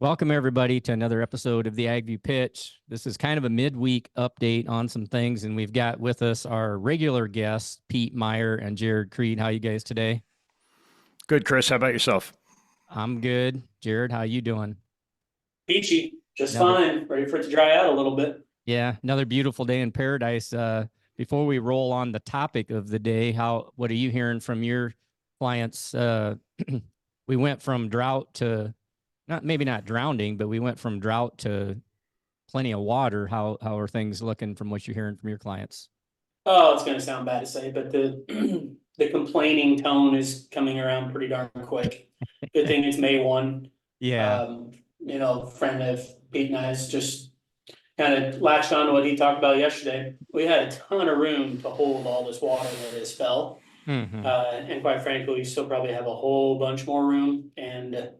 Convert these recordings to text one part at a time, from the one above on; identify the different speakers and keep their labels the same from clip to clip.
Speaker 1: Welcome, everybody, to another episode of the AgView Pitch. This is kind of a midweek update on some things, and we've got with us our regular guests, Pete Meyer and Jarod Creed. How you guys today?
Speaker 2: Good, Chris. How about yourself?
Speaker 1: I'm good. Jarod, how you doing?
Speaker 3: Peachy, just
Speaker 1: Another,
Speaker 3: fine. Ready for it to dry out a little bit.
Speaker 1: yeah, another beautiful day in paradise. Before we roll on the topic of the day, what are you hearing from your clients? We went from drought to maybe not drowning, but we went from drought to plenty of water. How are things looking from what you're hearing from your clients?
Speaker 3: Oh, it's gonna sound bad to say, but the the complaining tone is coming around pretty darn quick. Good thing it's May 1.
Speaker 1: Yeah.
Speaker 3: Friend of Pete and I's just kind of latched on to what he talked about yesterday. We had a ton of room to hold all this water that has fell.
Speaker 1: Mm-hmm.
Speaker 3: And quite frankly, we still probably have a whole bunch more room. And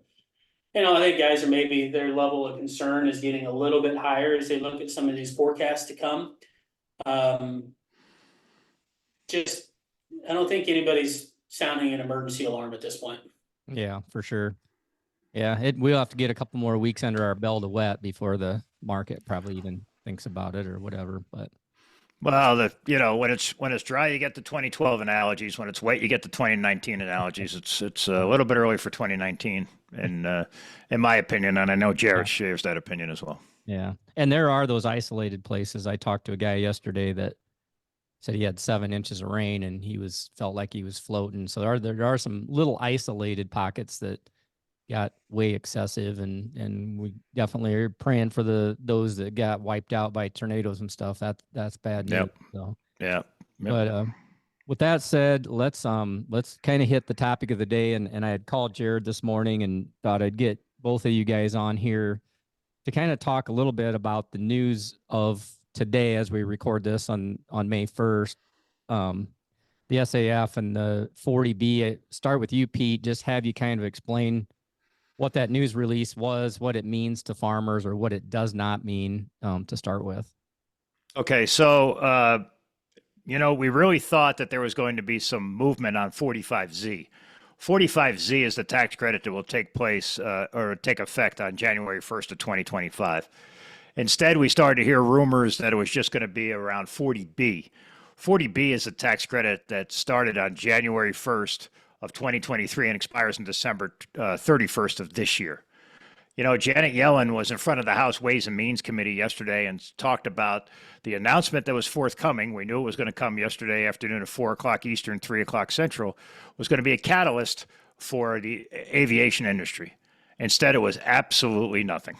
Speaker 3: I think guys are maybe their level of concern is getting a little bit higher as they look at some of these forecasts to come. Just, I don't think anybody's sounding an emergency alarm at this point.
Speaker 1: Yeah, for sure. Yeah, we'll have to get a couple more weeks under our belt of wet before the market probably even thinks about it or whatever. But
Speaker 2: Well, when it's dry, you get the 2012 analogies. When it's wet, you get the 2019 analogies. It's a little bit early for 2019, and in my opinion, and I know Jarod shares that opinion as well.
Speaker 1: yeah, and there are those isolated places. I talked to a guy yesterday that said he had 7 inches of rain and felt like he was floating. So there are some little isolated pockets that got way excessive, and we definitely are praying for those that got wiped out by tornadoes and stuff. That's bad news.
Speaker 2: Yep.
Speaker 1: So
Speaker 2: Yeah. Yep.
Speaker 1: but with that said, let's kind of hit the topic of the day, and I had called Jarod this morning and thought I'd get both of you guys on here to kind of talk a little bit about the news of today as we record this on May 1st. The SAF and the 40B. Start with you, Pete. Just have you kind of explain what that news release was, what it means to farmers, or what it does not mean, to start with.
Speaker 2: Okay, so we really thought that there was going to be some movement on 45Z. 45Z is the tax credit that will take place or take effect on January 1st of 2025. Instead, we started to hear rumors that it was just going to be around 40B. 40B is a tax credit that started on January 1st of 2023 and expires in December 31st of this year. Janet Yellen was in front of the House Ways and Means Committee yesterday and talked about the announcement that was forthcoming. We knew it was going to come yesterday afternoon at 4 o'clock Eastern, 3 o'clock Central, was going to be a catalyst for the aviation industry. Instead, it was absolutely nothing.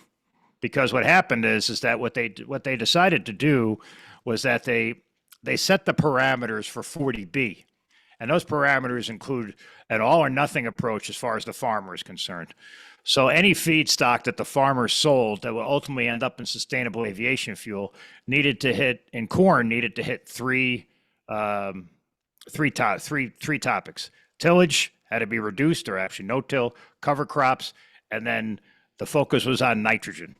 Speaker 2: Because what happened is that what they decided to do was that they set the parameters for 40B. And those parameters include an all or nothing approach as far as the farmer is concerned. So any feedstock that the farmer sold that will ultimately end up in sustainable aviation fuel needed to hit three topics. Tillage had to be reduced, or actually no till, cover crops, and then the focus was on nitrogen.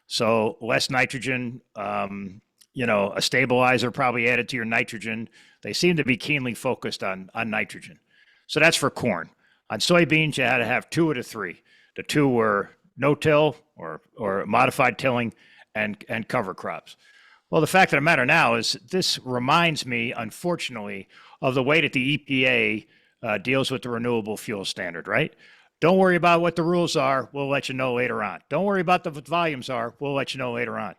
Speaker 2: So less nitrogen, a stabilizer probably added to your nitrogen. They seem to be keenly focused on nitrogen. So that's for corn. On soybeans, you had to have 2 of the 3. The 2 were no-till or modified tilling and cover crops. Well, the fact of the matter now is this reminds me, unfortunately, of the way that the EPA deals with the renewable fuel standard, right? Don't worry about what the rules are. We'll let you know later on. Don't worry about what the volumes are. We'll let you know later on.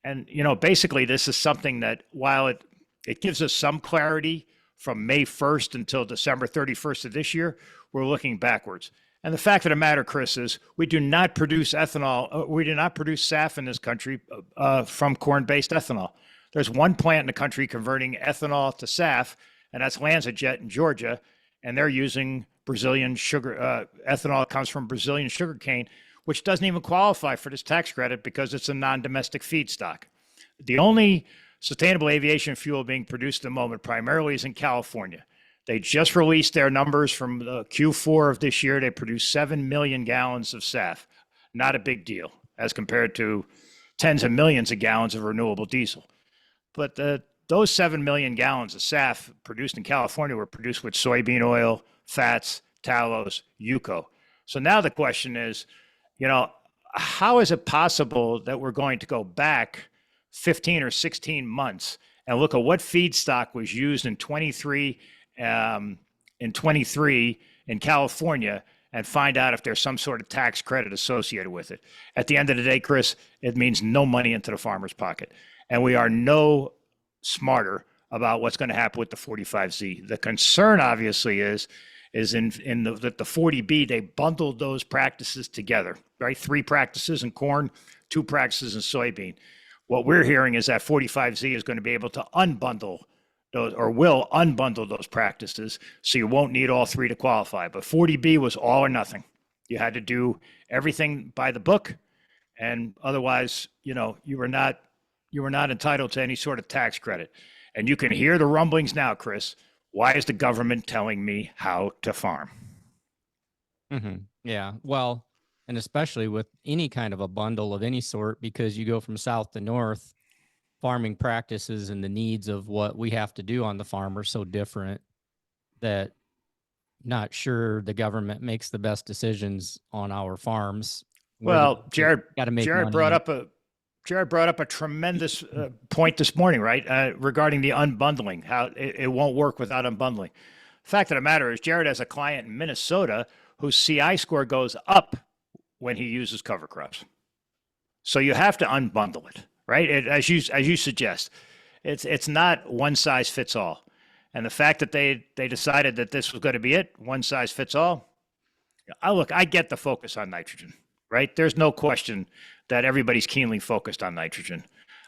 Speaker 2: And, basically this is something that while it gives us some clarity from May 1st until December 31st of this year, we're looking backwards. And the fact of the matter, Chris, is we do not produce ethanol. We do not produce SAF in this country from corn-based ethanol. There's one plant in the country converting ethanol to SAF, and that's LanzaJet in Georgia, and they're using Brazilian sugar. Ethanol comes from Brazilian sugarcane, which doesn't even qualify for this tax credit because it's a non-domestic feedstock. The only sustainable aviation fuel being produced at the moment primarily is in California. They just released their numbers from the Q4 of this year. They produced 7 million gallons of SAF. Not a big deal as compared to tens of millions of gallons of renewable diesel. But those 7 million gallons of SAF produced in California were produced with soybean oil, fats, tallow, UCO. So now the question is, how is it possible that we're going to go back 15 or 16 months and look at what feedstock was used in 23 in California and find out if there's some sort of tax credit associated with it? At the end of the day, Chris, it means no money into the farmer's pocket. And we are no smarter about what's going to happen with the 45Z. The concern obviously is in the 40B, they bundled those practices together, right? 3 practices in corn, 2 practices in soybean. What we're hearing is that 45Z is going to be able to unbundle those, or will unbundle those practices, so you won't need all 3 to qualify. But 40B was all or nothing. You had to do everything by the book, and otherwise, you were not entitled to any sort of tax credit. And you can hear the rumblings now, Chris. Why is the government telling me how to farm?
Speaker 1: Yeah, well, and especially with any kind of a bundle of any sort, because you go from south to north, farming practices and the needs of what we have to do on the farm are so different that not sure the government makes the best decisions on our farms.
Speaker 2: Well, Jarod brought up a tremendous point this morning, right? Regarding the unbundling, how it won't work without unbundling. Fact of the matter is, Jarod has a client in Minnesota whose CI score goes up when he uses cover crops. So you have to unbundle it, right? As you suggest, it's not one size fits all. And the fact that they decided that this was going to be it, one size fits all. I get the focus on nitrogen, right? There's no question that everybody's keenly focused on nitrogen.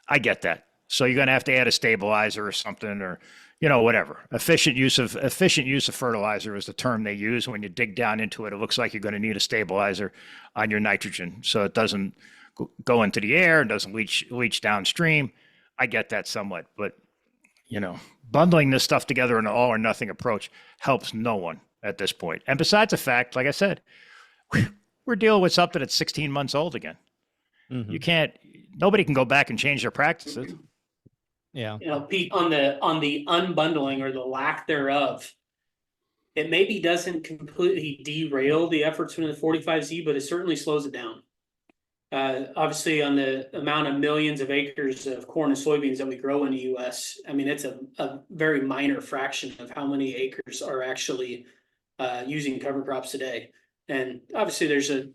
Speaker 2: I get that. So you're going to have to add a stabilizer or something, or whatever. Efficient use of fertilizer is the term they use. When you dig down into it, it looks like you're going to need a stabilizer on your nitrogen, so it doesn't go into the air and doesn't leach downstream. I get that somewhat, but bundling this stuff together in an all or nothing approach helps no one at this point. And besides the fact, like I said, we're dealing with something that's 16 months old again. Nobody can go back and change their practices.
Speaker 1: Yeah.
Speaker 3: Pete, on the unbundling or the lack thereof, it maybe doesn't completely derail the efforts from the 45Z, but it certainly slows it down. Obviously, on the amount of millions of acres of corn and soybeans that we grow in the U.S., I mean, it's a very minor fraction of how many acres are actually using cover crops today. And obviously, there's a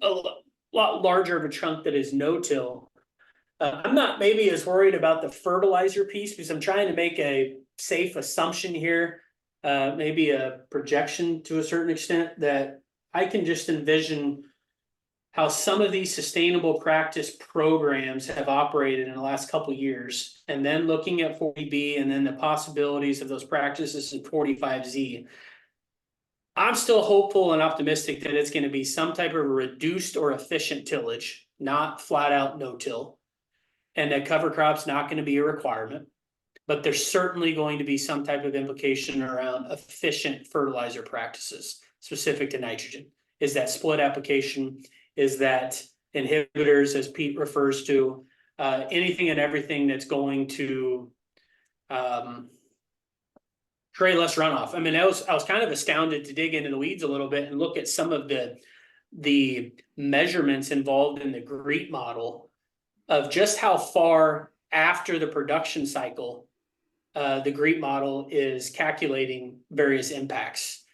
Speaker 3: lot larger of a chunk that is no-till. I'm not maybe as worried about the fertilizer piece, because I'm trying to make a safe assumption here, maybe a projection to a certain extent, that I can just envision how some of these sustainable practice programs have operated in the last couple of years, and then looking at 40B and then the possibilities of those practices in 45Z. I'm still hopeful and optimistic that it's going to be some type of reduced or efficient tillage, not flat out no-till. And that cover crop's not going to be a requirement, but there's certainly going to be some type of implication around efficient fertilizer practices specific to nitrogen. Is that split application? Is that inhibitors, as Pete refers to, anything and everything that's going to create less runoff? I mean, I was kind of astounded to dig into the weeds a little bit and look at some of the measurements involved in the GREET model of just how far after the production cycle the GREET model is calculating various impacts,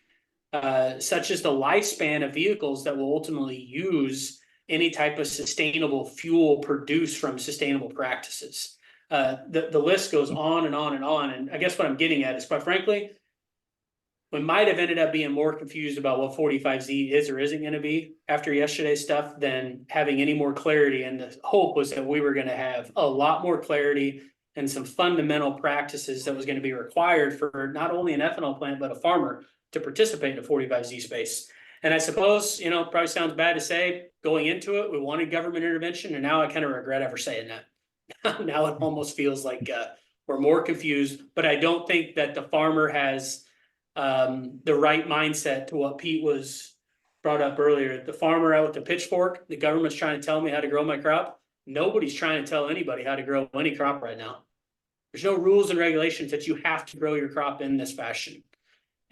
Speaker 3: such as the lifespan of vehicles that will ultimately use any type of sustainable fuel produced from sustainable practices. The list goes on and on and on. And I guess what I'm getting at is, quite frankly, we might have ended up being more confused about what 45Z is or isn't going to be after yesterday's stuff than having any more clarity. And the hope was that we were going to have a lot more clarity and some fundamental practices that was going to be required for not only an ethanol plant, but a farmer to participate in the 45Z space. And I suppose, probably sounds bad to say, going into it, we wanted government intervention, and now I kind of regret ever saying that. Now it almost feels like we're more confused, but I don't think that the farmer has the right mindset to what Pete was brought up earlier. The farmer out with the pitchfork, the government's trying to tell me how to grow my crop. Nobody's trying to tell anybody how to grow any crop right now. There's no rules and regulations that you have to grow your crop in this fashion.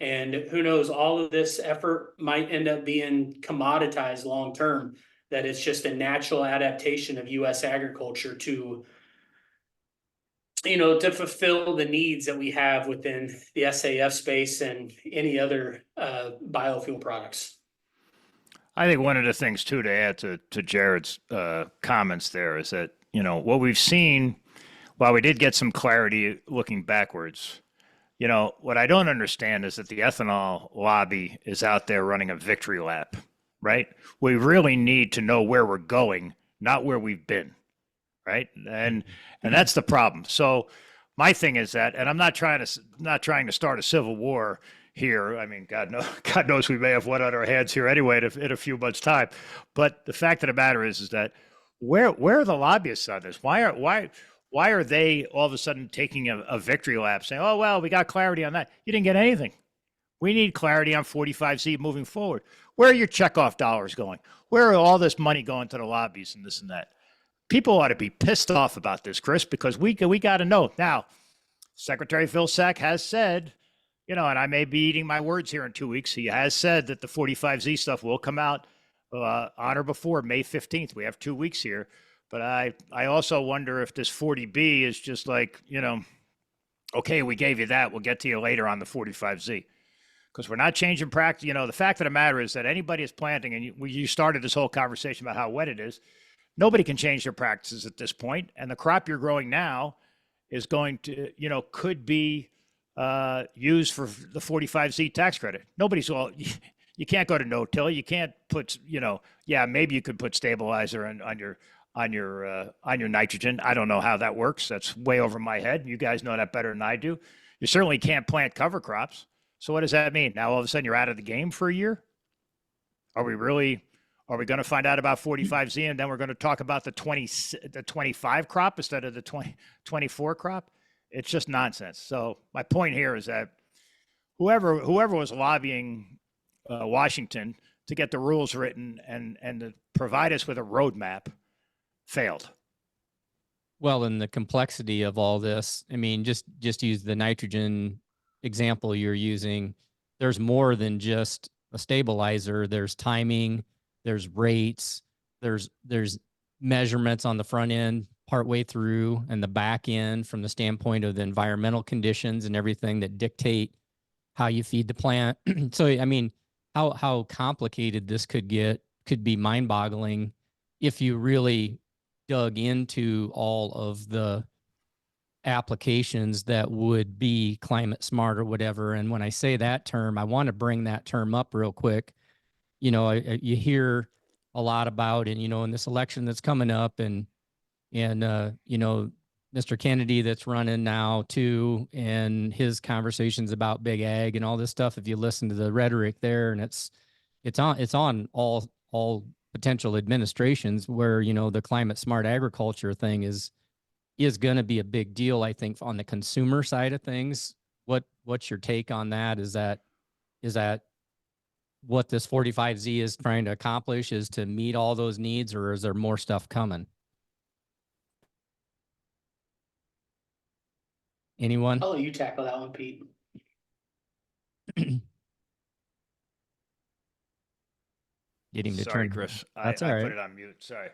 Speaker 3: And who knows, all of this effort might end up being commoditized long term. that it's just a natural adaptation of US agriculture to, to fulfill the needs that we have within the SAF space and any other biofuel products.
Speaker 2: I think one of the things too to add to Jared's comments there is that what we've seen, while we did get some clarity looking backwards, what I don't understand is that the ethanol lobby is out there running a victory lap, right? We really need to know where we're going, not where we've been, right? And that's the problem. So my thing is that, and I'm not trying to start a civil war here. I mean, God knows we may have one on our hands here anyway in a few months' time. But the fact of the matter is that where are the lobbyists on this? Why are they all of a sudden taking a victory lap, saying, "Oh well, we got clarity on that"? You didn't get anything. We need clarity on 45Z moving forward. Where are your checkoff dollars going? Where are all this money going to the lobbies and this and that? People ought to be pissed off about this, Chris, because we got to know. Now, Secretary Vilsack has said, and I may be eating my words here in 2 weeks. He has said that the 45Z stuff will come out on or before May 15th. We have 2 weeks here. But I also wonder if this 40B is just like, okay, we gave you that. We'll get to you later on the 45Z. Because we're not changing practice. The fact of the matter is that anybody is planting, and you started this whole conversation about how wet it is. Nobody can change their practices at this point. And the crop you're growing now is going to, could be used for the 45Z tax credit. You can't go to no-till. You can't put, maybe you could put stabilizer on your nitrogen. I don't know how that works. That's way over my head. You guys know that better than I do. You certainly can't plant cover crops. So what does that mean? Now all of a sudden you're out of the game for a year? Are we going to find out about 45Z and then we're going to talk about the 25 crop instead of the 24 crop? It's just nonsense. So my point here is that whoever was lobbying Washington to get the rules written and to provide us with a roadmap failed.
Speaker 1: Well, and the complexity of all this, I mean, just use the nitrogen example you're using. There's more than just a stabilizer. There's timing, there's rates, there's measurements on the front end partway through and the back end from the standpoint of the environmental conditions and everything that dictate how you feed the plant. So, I mean, how complicated this could be mind-boggling if you really dug into all of the applications that would be climate smart or whatever. And when I say that term, I want to bring that term up real quick. You hear a lot about, and in this election that's coming up, and Mr. Kennedy that's running now too, and his conversations about big ag and all this stuff. If you listen to the rhetoric there, and it's on all potential administrations where the climate smart agriculture thing is going to be a big deal, I think, on the consumer side of things. What's your take on that? Is that what this 45Z is trying to accomplish, is to meet all those needs, or is there more stuff coming? Anyone?
Speaker 3: I'll let you tackle that one, Pete.
Speaker 1: Getting to
Speaker 2: Sorry,
Speaker 1: turn.
Speaker 2: Chris.
Speaker 1: That's
Speaker 2: I
Speaker 1: all right.
Speaker 2: put it on mute. Sorry.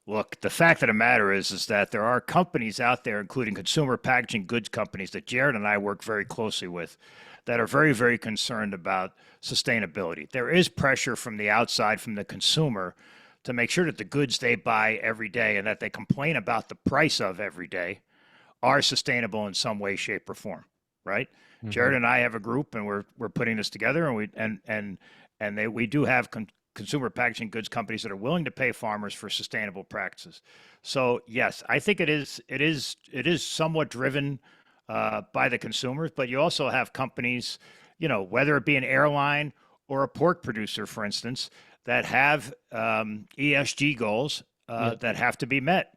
Speaker 2: Look, the fact of the matter is that there are companies out there, including consumer packaging goods companies that Jarod and I work very closely with, that are very, very concerned about sustainability. There is pressure from the outside, from the consumer, to make sure that the goods they buy every day and that they complain about the price of every day are sustainable in some way, shape, or form, right? Mm-hmm. Jarod and I have a group, and we're putting this together, and we do have consumer packaging goods companies that are willing to pay farmers for sustainable practices. So yes, I think it is somewhat driven by the consumers, but you also have companies, whether it be an airline or a pork producer, for instance, that have ESG goals that have to be met,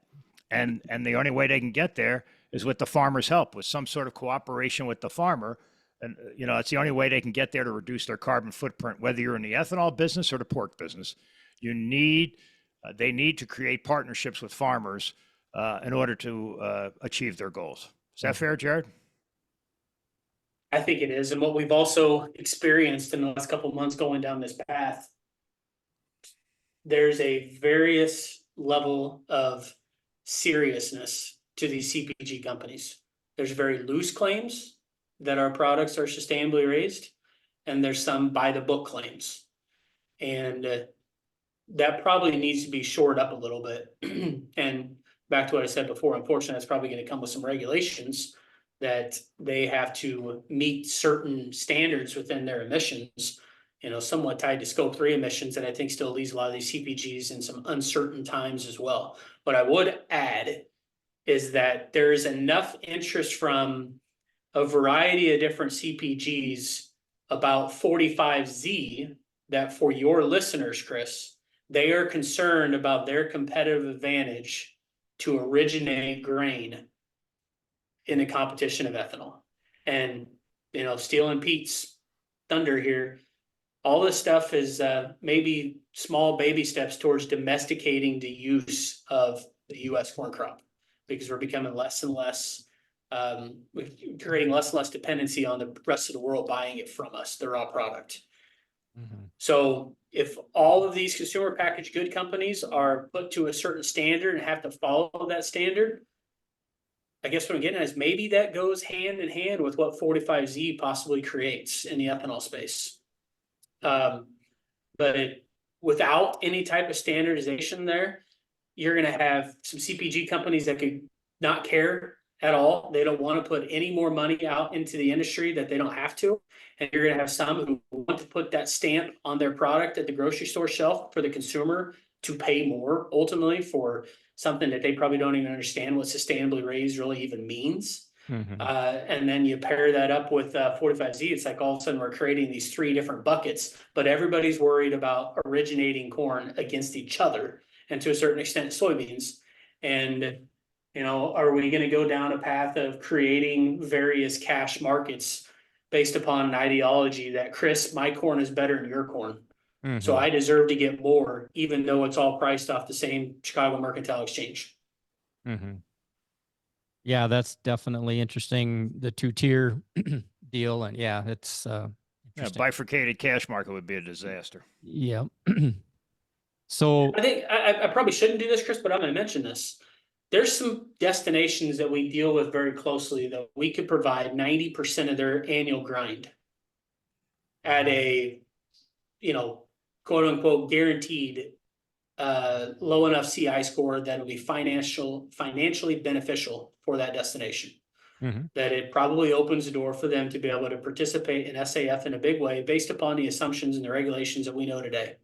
Speaker 2: and the only way they can get there is with the farmer's help, with some sort of cooperation with the farmer. And, it's the only way they can get there to reduce their carbon footprint, whether you're in the ethanol business or the pork business. They need to create partnerships with farmers in order to achieve their goals. Is that fair, Jarod?
Speaker 3: I think it is. And what we've also experienced in the last couple of months going down this path there's a various level of seriousness to these CPG companies. There's very loose claims that our products are sustainably raised, and there's some by the book claims. And that probably needs to be shored up a little bit. And back to what I said before, unfortunately, that's probably going to come with some regulations that they have to meet certain standards within their emissions, somewhat tied to scope 3 emissions. And I think still leaves a lot of these CPGs in some uncertain times as well. What I would add is that there is enough interest from a variety of different CPGs about 45Z that for your listeners, Chris, they are concerned about their competitive advantage to originate grain in the competition of ethanol. And, stealing Pete's thunder here, all this stuff is maybe small baby steps towards domesticating the use of the US corn crop, because we're becoming less and less, creating less and less dependency on the rest of the world buying it from us, the raw product.
Speaker 1: Mm-hmm.
Speaker 3: So if all of these consumer packaged good companies are put to a certain standard and have to follow that standard, I guess what I'm getting at is maybe that goes hand in hand with what 45Z possibly creates in the ethanol space. But without any type of standardization there, you're going to have some CPG companies that could not care at all. They don't want to put any more money out into the industry that they don't have to. And you're going to have some who want to put that stamp on their product at the grocery store shelf for the consumer to pay more ultimately for something that they probably don't even understand what sustainably raised really even means.
Speaker 1: Mm-hmm.
Speaker 3: And then you pair that up with 45Z, it's like all of a sudden we're creating these 3 different buckets, but everybody's worried about originating corn against each other and to a certain extent soybeans. And, are we going to go down a path of creating various cash markets based upon an ideology that, Chris, my corn is better than your corn, so I deserve to get more, even though it's all priced off the same Chicago Mercantile Exchange?
Speaker 1: Mm-hmm. Yeah, that's definitely interesting. The 2-tier deal, and yeah, it's
Speaker 2: A
Speaker 1: interesting.
Speaker 2: bifurcated cash market would be a disaster.
Speaker 1: Yeah. So
Speaker 3: I think I probably shouldn't do this, Chris, but I'm going to mention this. There's some destinations that we deal with very closely that we could provide 90% of their annual grind at a, quote unquote, guaranteed low enough CI score that will be financially beneficial for that destination.
Speaker 1: Mm-hmm.
Speaker 3: That it probably opens the door for them to be able to participate in SAF in a big way based upon the assumptions and the regulations that we know today.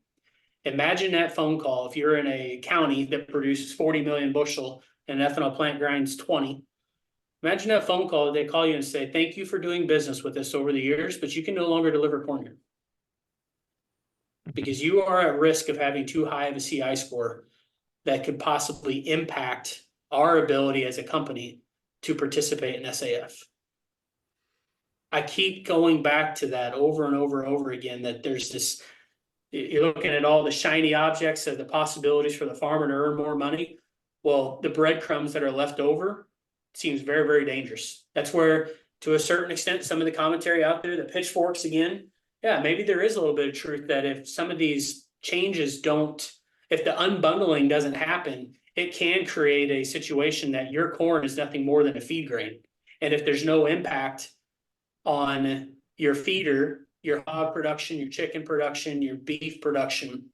Speaker 3: Imagine that phone call if you're in a county that produces 40 million bushel and an ethanol plant grinds 20. Imagine that phone call, they call you and say, thank you for doing business with us over the years, but you can no longer deliver corn here, because you are at risk of having too high of a CI score that could possibly impact our ability as a company to participate in SAF. I keep going back to that over and over and over again, that there's this, you're looking at all the shiny objects of the possibilities for the farmer to earn more money. Well, the breadcrumbs that are left over seems very, very dangerous. That's where, to a certain extent, some of the commentary out there, the pitchforks again, yeah, maybe there is a little bit of truth that if some of these changes if the unbundling doesn't happen, it can create a situation that your corn is nothing more than a feed grain. And if there's no impact on your feeder, your hog production, your chicken production, your beef production,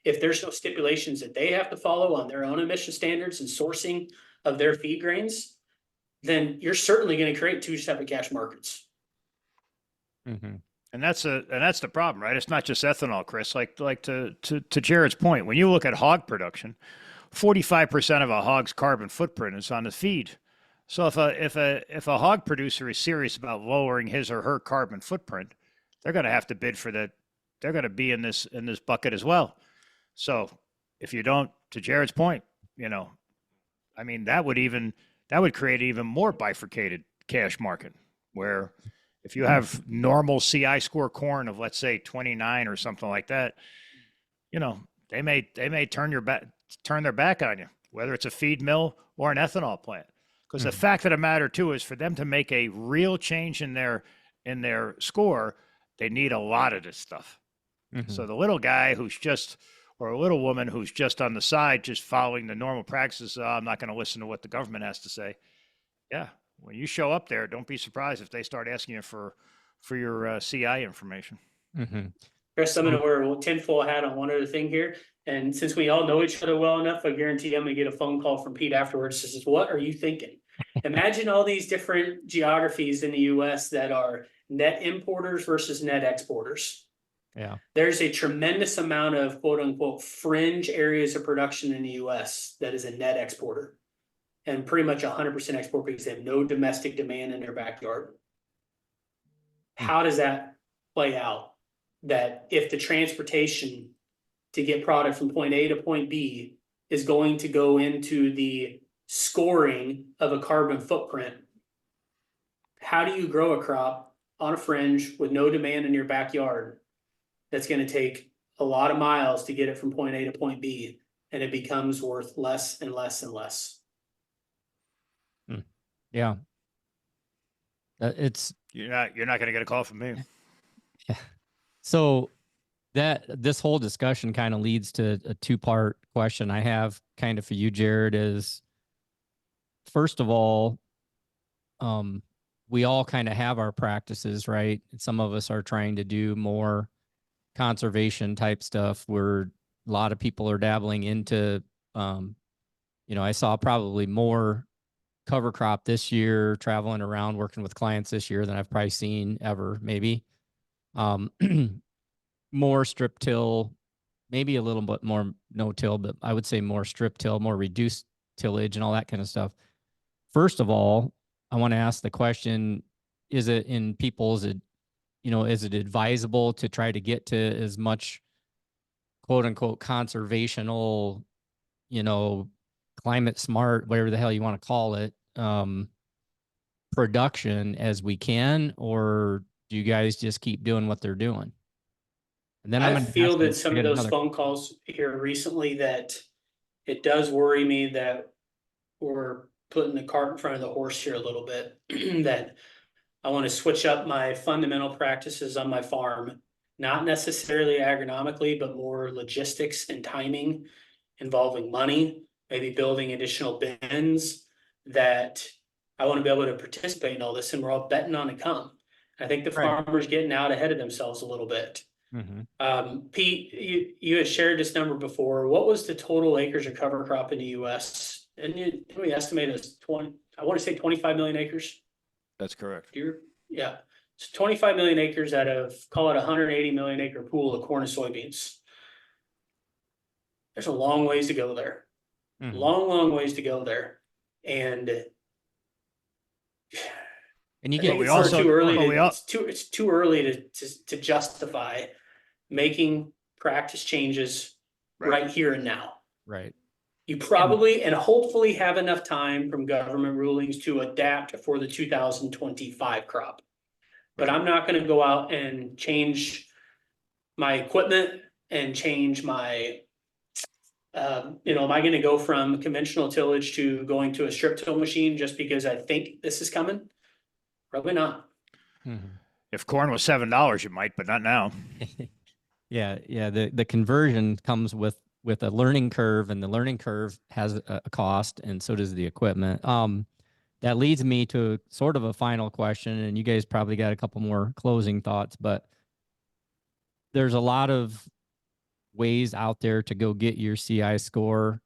Speaker 3: if there's no stipulations that they have to follow on their own emission standards and sourcing of their feed grains, then you're certainly going to create 2 separate cash markets.
Speaker 1: Mm-hmm.
Speaker 2: And that's the problem, right? It's not just ethanol, Chris. Like to Jared's point, when you look at hog production, 45% of a hog's carbon footprint is on the feed. So if a hog producer is serious about lowering his or her carbon footprint, they're going to have to bid for that. They're going to be in this bucket as well. So if you don't, to Jared's point, that would create even more bifurcated cash market, where if you have normal CI score corn of, let's say, 29 or something like that, they may turn their back on you, whether it's a feed mill or an ethanol plant. Because the fact of the matter too is, for them to make a real change in their score, they need a lot of this stuff.
Speaker 1: Mm-hmm.
Speaker 2: So the little guy who's just or a little woman who's just on the side, just following the normal practices. I'm not going to listen to what the government has to say. Yeah, when you show up there, don't be surprised if they start asking you for your CI information.
Speaker 1: Mm-hmm.
Speaker 3: Chris, I'm gonna wear a tinfoil hat on one other thing here. And since we all know each other well enough, I guarantee I'm gonna get a phone call from Pete afterwards. Says, "What are you thinking?" Imagine all these different geographies in the US that are net importers versus net exporters.
Speaker 1: Yeah.
Speaker 3: There's a tremendous amount of quote unquote fringe areas of production in the US that is a net exporter. And pretty much 100% export because they have no domestic demand in their backyard. How does that play out? That if the transportation to get product from point A to point B is going to go into the scoring of a carbon footprint, how do you grow a crop on a fringe with no demand in your backyard that's going to take a lot of miles to get it from point A to point B, and it becomes worth less and less and less?
Speaker 1: Yeah. It's
Speaker 2: You're not going to get a call from me.
Speaker 1: yeah. So that this whole discussion kind of leads to a two-part question I have kind of for you, Jarod, is first of all, we all kind of have our practices, right? Some of us are trying to do more conservation type stuff where a lot of people are dabbling into, I saw probably more cover crop this year, traveling around, working with clients this year than I've probably seen ever, maybe. More strip till, maybe a little bit more no till, but I would say more strip till, more reduced tillage and all that kind of stuff. First of all, I want to ask the question, is it in people's, is it advisable to try to get to as much quote unquote conservational, climate smart, whatever the hell you want to call it, production as we can, or do you guys just keep doing what they're doing? And then
Speaker 3: I've fielded some of those phone calls here recently that it does worry me that we're putting the cart in front of the horse here a little bit. That I want to switch up my fundamental practices on my farm, not necessarily agronomically, but more logistics and timing involving money, maybe building additional bins, that I want to be able to participate in all this, and we're all betting on it come. I think the farmers getting out ahead of themselves a little bit.
Speaker 1: Mm-hmm.
Speaker 3: Pete, you had shared this number before. What was the total acres of cover crop in the US? And we estimate as 20, I want to say 25 million acres.
Speaker 2: That's correct.
Speaker 3: Yeah. It's 25 million acres out of, call it 180 million acre pool of corn and soybeans. There's a long ways to go there.
Speaker 1: Mm-hmm.
Speaker 3: Long ways to go there. And
Speaker 1: you get
Speaker 3: it's too early to justify making practice changes right here and now.
Speaker 1: Right.
Speaker 3: You probably and hopefully have enough time from government rulings to adapt for the 2025 crop. But I'm not going to go out and change my equipment and change my, am I going to go from conventional tillage to going to a strip till machine just because I think this is coming? Probably not.
Speaker 1: Mm-hmm.
Speaker 2: If corn was $7, you might, but not now.
Speaker 1: Yeah. The conversion comes with a learning curve, and the learning curve has a cost, and so does the equipment. That leads me to sort of a final question, and you guys probably got a couple more closing thoughts, but there's a lot of ways out there to go get your CI score.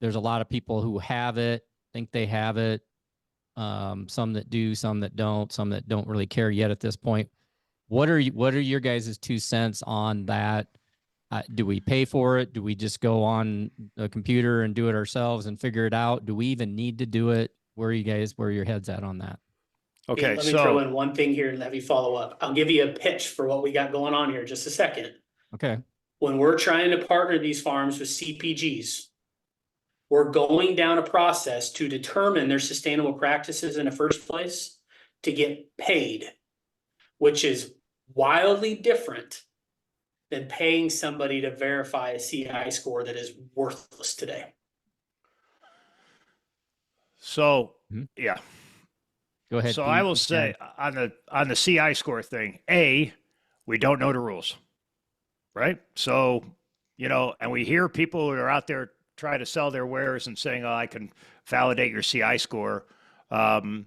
Speaker 1: There's a lot of people who have it, think they have it. Some that do, some that don't really care yet at this point. What are your guys' 2 cents on that? Do we pay for it? Do we just go on the computer and do it ourselves and figure it out? Do we even need to do it? Where are your heads at on that?
Speaker 2: Okay,
Speaker 3: Let me throw in one thing here and have you follow up. I'll give you a pitch for what we got going on here. Just a second.
Speaker 1: Okay.
Speaker 3: When we're trying to partner these farms with CPGs, we're going down a process to determine their sustainable practices in the first place to get paid, which is wildly different than paying somebody to verify a CI score that is worthless today.
Speaker 2: So, yeah.
Speaker 1: Go ahead.
Speaker 2: So
Speaker 1: Pete.
Speaker 2: I will say on the CI score thing, we don't know the rules, right? So and we hear people who are out there try to sell their wares and saying, "Oh, I can validate your CI score," and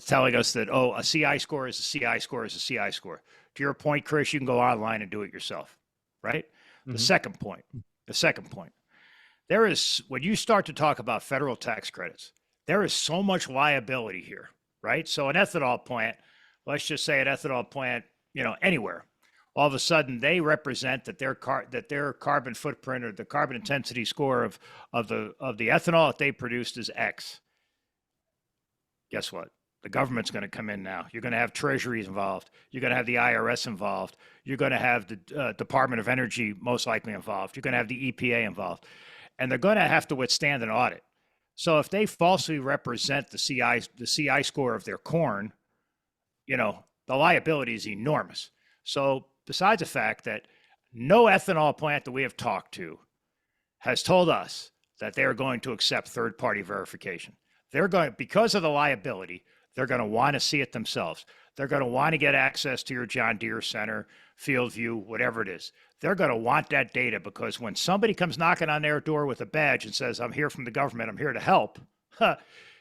Speaker 2: telling us that, "Oh, a CI score is a CI score is a CI score." To your point, Chris, you can go online and do it yourself, right? The second point, there is, when you start to talk about federal tax credits, there is so much liability here, right? So an ethanol plant, let's just say an ethanol plant, anywhere, all of a sudden they represent that their carbon footprint or the carbon intensity score of the ethanol that they produced is X. Guess what? The government's going to come in now. You're going to have Treasury involved. You're going to have the IRS involved. You're going to have the Department of Energy most likely involved. You're going to have the EPA involved. And they're going to have to withstand an audit. So if they falsely represent the CI score of their corn, the liability is enormous. So besides the fact that no ethanol plant that we have talked to has told us that they're going to accept third-party verification. They're going, because of the liability, they're going to want to see it themselves. They're going to want to get access to your John Deere Center, Field View, whatever it is. They're going to want that data, because when somebody comes knocking on their door with a badge and says, "I'm here from the government, I'm here to help,"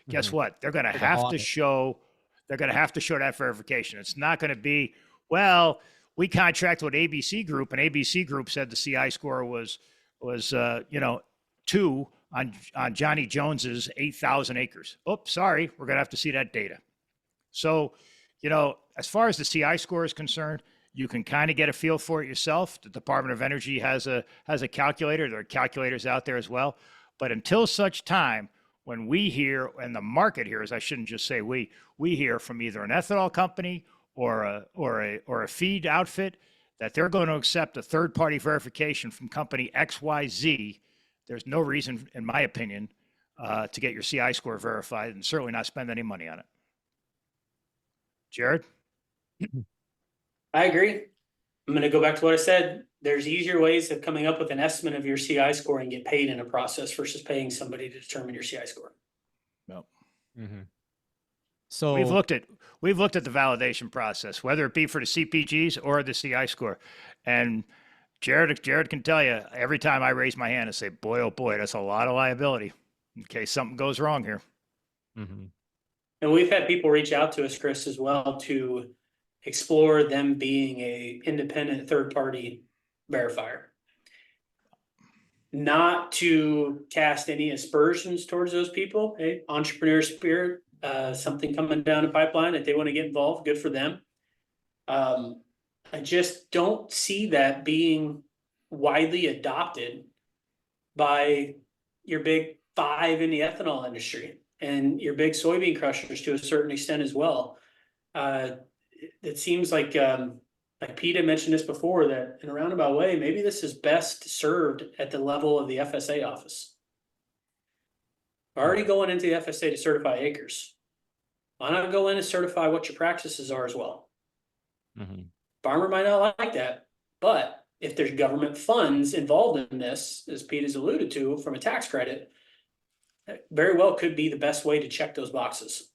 Speaker 2: guess what? They're going to have to show. They're going to have to show that verification. It's not going to be, "Well, we contracted with ABC Group, and ABC Group said the CI score was 2 on Johnny Jones's 8,000 acres." Oops, sorry, we're going to have to see that data. So, as far as the CI score is concerned, you can kind of get a feel for it yourself. The Department of Energy has a calculator. There are calculators out there as well. But until such time, when we hear, and the market hears, I shouldn't just say we hear from either an ethanol company or a feed outfit that they're going to accept a third-party verification from company XYZ, there's no reason, in my opinion, to get your CI score verified, and certainly not spend any money on it. Jarod?
Speaker 3: I agree. I'm going to go back to what I said. There's easier ways of coming up with an estimate of your CI score and get paid in a process versus paying somebody to determine your CI score.
Speaker 2: No.
Speaker 1: Mm-hmm. So
Speaker 2: we've looked at the validation process, whether it be for the CPGs or the CI score, and Jarod can tell you, every time I raise my hand and say, "Boy, oh boy, that's a lot of liability in case something goes wrong here."
Speaker 1: Mm-hmm.
Speaker 3: And we've had people reach out to us, Chris, as well, to explore them being a independent third-party verifier. Not to cast any aspersions towards those people. Hey, entrepreneur spirit, something coming down the pipeline that they want to get involved, good for them. I just don't see that being widely adopted by your big five in the ethanol industry and your big soybean crushers to a certain extent as well. It seems like Pete had mentioned this before, that in a roundabout way, maybe this is best served at the level of the FSA office. Already going into the FSA to certify acres. Why not go in and certify what your practices are as well?
Speaker 1: Mm-hmm.
Speaker 3: Farmer might not like that, but if there's government funds involved in this, as Pete has alluded to, from a tax credit, that very well could be the best way to check those boxes.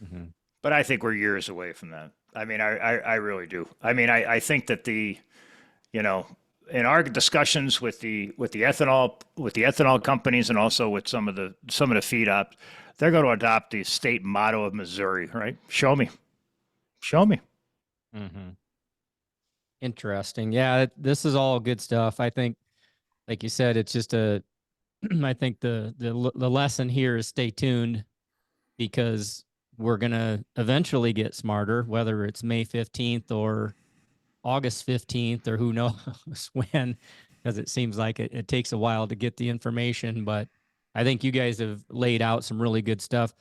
Speaker 1: Mm-hmm.
Speaker 2: But I think we're years away from that. I mean, I really do. I mean, I think that in our discussions with the ethanol companies, and also with some of the feed ops, they're going to adopt the state motto of Missouri, right? Show me.
Speaker 1: Mm-hmm. Interesting. Yeah, this is all good stuff. I think, like you said, it's just I think the lesson here is stay tuned, because we're going to eventually get smarter, whether it's May 15th or August 15th or who knows when, because it seems like it takes a while to get the information. But I think you guys have laid out some really good stuff.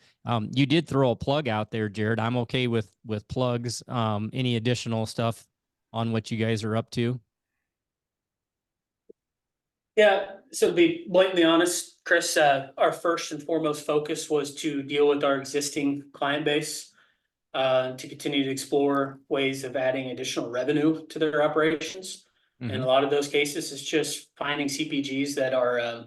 Speaker 1: You did throw a plug out there, Jarod. I'm okay with plugs. Any additional stuff on what you guys are up to?
Speaker 3: Yeah, so to be blatantly honest, Chris, our first and foremost focus was to deal with our existing client base, to continue to explore ways of adding additional revenue to their operations.
Speaker 1: Mm-hmm.
Speaker 3: And a lot of those cases is just finding CPGs that are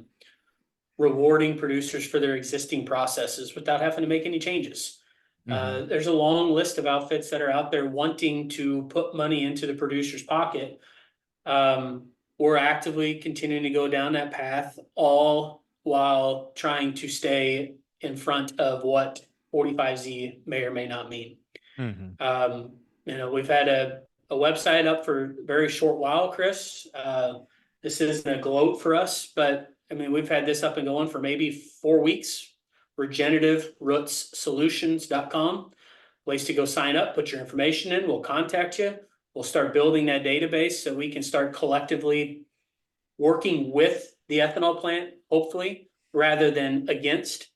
Speaker 3: rewarding producers for their existing processes without having to make any changes.
Speaker 1: Mm-hmm.
Speaker 3: There's a long list of outfits that are out there wanting to put money into the producer's pocket. we're actively continuing to go down that path, all while trying to stay in front of what 45Z may or may not mean. We've had a website up for a very short while, Chris. This isn't a gloat for us, but I mean, we've had this up and going for maybe 4 weeks. RegenerativeRootsSolutions.com. Place to go sign up, put your information in, we'll contact you. We'll start building that database so we can start collectively working with the ethanol plant, hopefully, rather than against.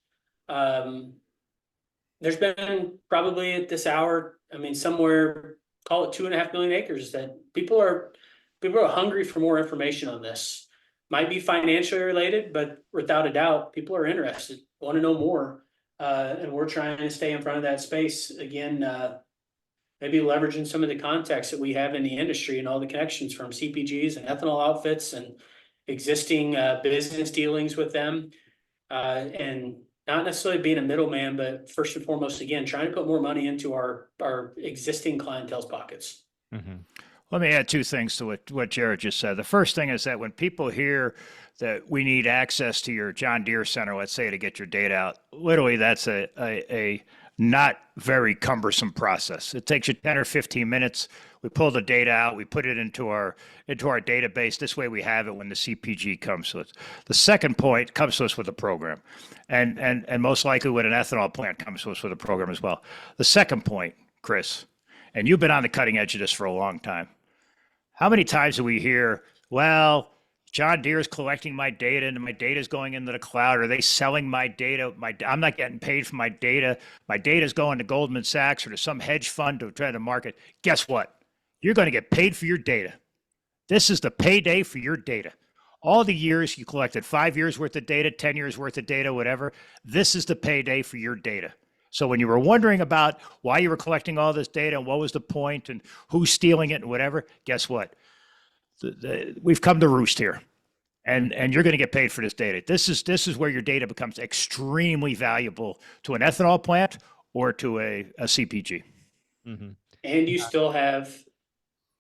Speaker 3: There's been probably at this hour, I mean, somewhere, call it 2.5 million acres that people are hungry for more information on this. Might be financially related, but without a doubt, people are interested, want to know more. And we're trying to stay in front of that space again, maybe leveraging some of the context that we have in the industry and all the connections from CPGs and ethanol outfits and existing business dealings with them. And not necessarily being a middleman, but first and foremost, again, trying to put more money into our existing clientele's pockets.
Speaker 2: Let me add 2 things to what Jarod just said. The first thing is that when people hear that we need access to your John Deere Center, let's say, to get your data out, literally that's a not very cumbersome process. It takes you 10 or 15 minutes. We pull the data out, we put it into our database. This way we have it when the CPG comes to us. The second point comes to us with a program, and most likely when an ethanol plant comes to us with a program as well. The second point, Chris, and you've been on the cutting edge of this for a long time. How many times do we hear, well, John Deere is collecting my data and my data is going into the cloud? Are they selling my data? I'm not getting paid for my data. My data is going to Goldman Sachs or to some hedge fund to try to market. Guess what? You're going to get paid for your data. This is the payday for your data. All the years you collected, 5 years worth of data, 10 years worth of data, whatever, this is the payday for your data. So when you were wondering about why you were collecting all this data and what was the point and who's stealing it and whatever, guess what? We've come to roost here, and you're going to get paid for this data. This is where your data becomes extremely valuable to an ethanol plant or to a CPG.
Speaker 3: And you still have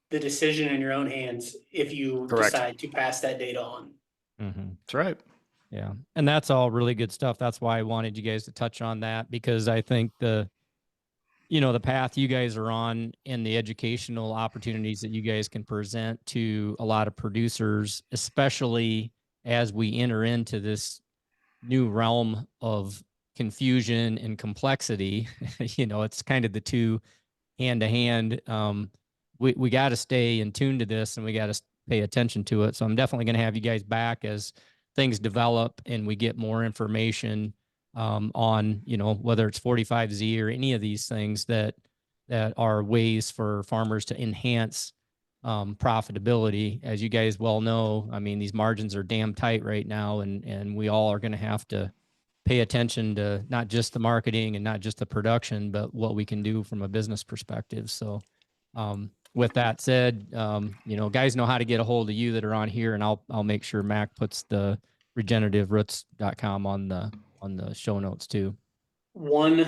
Speaker 3: the decision in your own hands if you decide to pass that data on.
Speaker 2: That's right.
Speaker 1: Yeah. And that's all really good stuff. That's why I wanted you guys to touch on that, because I think the path you guys are on and the educational opportunities that you guys can present to a lot of producers, especially as we enter into this new realm of confusion and complexity, it's kind of the two hand to hand. We got to stay in tune to this, and we got to pay attention to it. So I'm definitely going to have you guys back as things develop and we get more information on, whether it's 45Z or any of these things that are ways for farmers to enhance profitability. As you guys well know, I mean, these margins are damn tight right now, and we all are going to have to pay attention to not just the marketing and not just the production, but what we can do from a business perspective. So with that said, guys know how to get a hold of you that are on here, and I'll make sure Mac puts the regenerative.com on the show notes too.
Speaker 3: One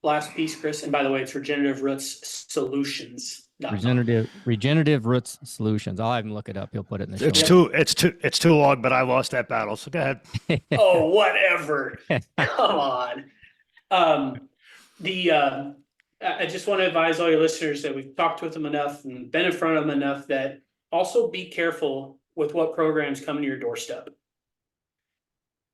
Speaker 3: last piece, Chris, and by the way, it's Regenerative Roots Solutions.
Speaker 1: Regenerative Roots Solutions. I'll have him look it up. He'll put it in the
Speaker 2: show. It's too long, but I lost that battle. So go ahead.
Speaker 3: Oh, whatever. Come on. I just want to advise all your listeners that we've talked with them enough and been in front of them enough that also be careful with what programs come to your doorstep.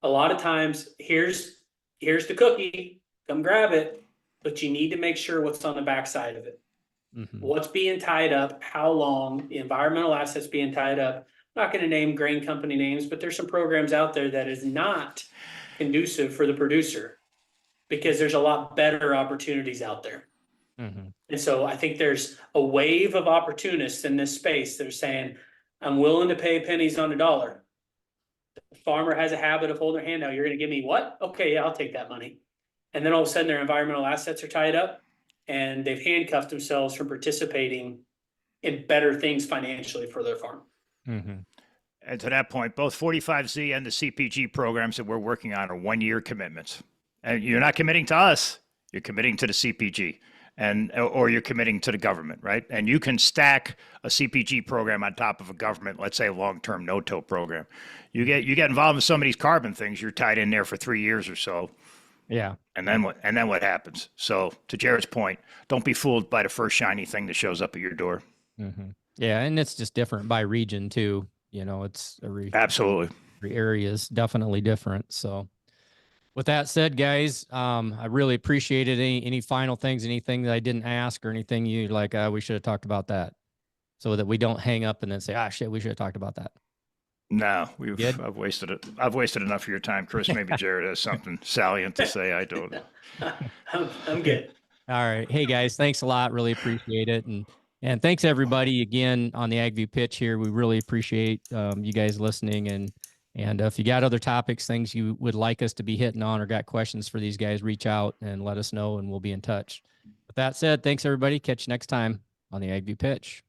Speaker 3: A lot of times, here's the cookie, come grab it, but you need to make sure what's on the backside of it. What's being tied up, how long, the environmental assets being tied up. I'm not going to name grain company names, but there's some programs out there that is not conducive for the producer because there's a lot better opportunities out there. And so I think there's a wave of opportunists in this space that are saying, I'm willing to pay pennies on the dollar. The farmer has a habit of holding their hand out. You're going to give me what? Okay, yeah, I'll take that money. And then all of a sudden their environmental assets are tied up and they've handcuffed themselves from participating in better things financially for their farm.
Speaker 2: And to that point, both 45Z and the CPG programs that we're working on are 1-year commitments. And you're not committing to us, you're committing to the CPG. or you're committing to the government, right? And you can stack a CPG program on top of a government, let's say a long-term no-till program. You get involved in some of these carbon things, you're tied in there for 3 years or so.
Speaker 1: Yeah.
Speaker 2: And then what happens? So to Jared's point, don't be fooled by the first shiny thing that shows up at your door.
Speaker 1: Mm-hmm. Yeah, and it's just different by region too. It's
Speaker 2: Absolutely.
Speaker 1: every area is definitely different. So with that said, guys, I really appreciated any final things, anything that I didn't ask or anything you like, we should have talked about that, so that we don't hang up and then say, shit, we should have talked about that.
Speaker 2: No,
Speaker 1: Good?
Speaker 2: I've wasted it. I've wasted enough of your time, Chris. Maybe Jared has something salient to say. I don't.
Speaker 3: I'm good.
Speaker 1: All right. Hey guys, thanks a lot. Really appreciate it. And thanks everybody again on the AgView pitch here. We really appreciate you guys listening. And if you got other topics, things you would like us to be hitting on, or got questions for these guys, reach out and let us know, and we'll be in touch. With that said, thanks everybody. Catch you next time on the AgView pitch.